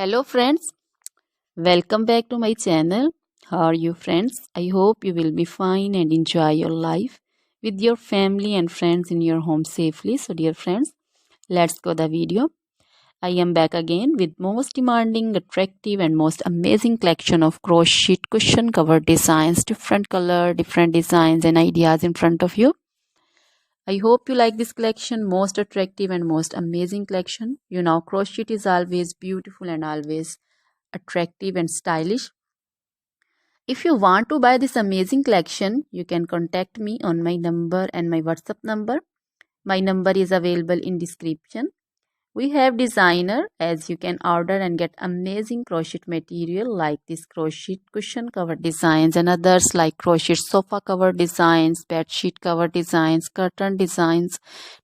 Hello friends, welcome back to my channel. How are you friends? I hope you will be fine and enjoy your life with your family and friends in your home safely. So dear friends, let's go the video. I am back again with most demanding, attractive and most amazing collection of crochet cushion cover designs, different color, different designs and ideas in front of you. I hope you like this collection, most attractive and most amazing collection. You know, crochet is always beautiful and always attractive and stylish. If you want to buy this amazing collection, you can contact me on my number and my WhatsApp number. My number is available in description. We have designer as you can order and get amazing crochet material like this crochet cushion cover designs and others like crochet sofa cover designs, bed sheet cover designs, curtain designs,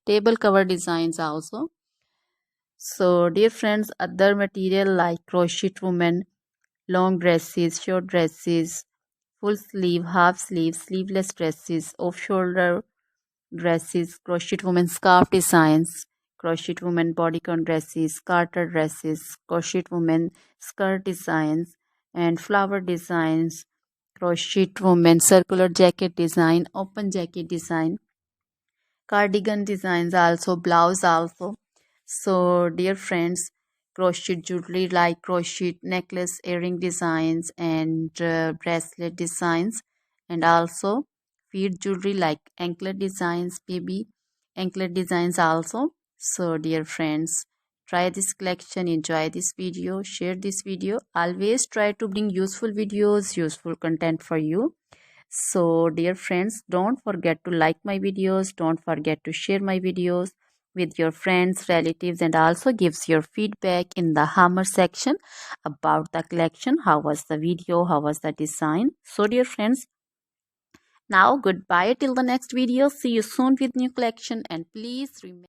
table cover designs also. So dear friends, other material like crochet women, long dresses, short dresses, full sleeve, half sleeve, sleeveless dresses, off shoulder dresses, crochet women scarf designs, crochet women bodycon dresses, garter dresses, crochet women skirt designs, and flower designs, crochet women circular jacket design, open jacket design, cardigan designs also, blouse also. So dear friends, crochet jewelry like crochet necklace, earring designs and bracelet designs, and also feet jewelry like anklet designs, baby anklet designs also. So dear friends, try this collection, enjoy this video, share this video. Always try to bring useful videos, useful content for you. So dear friends, don't forget to like my videos, don't forget to share my videos with your friends, relatives, and also gives your feedback in the hammer section about the collection. How was the video? How was the design? So dear friends, now goodbye till the next video. See you soon with new collection, and please remember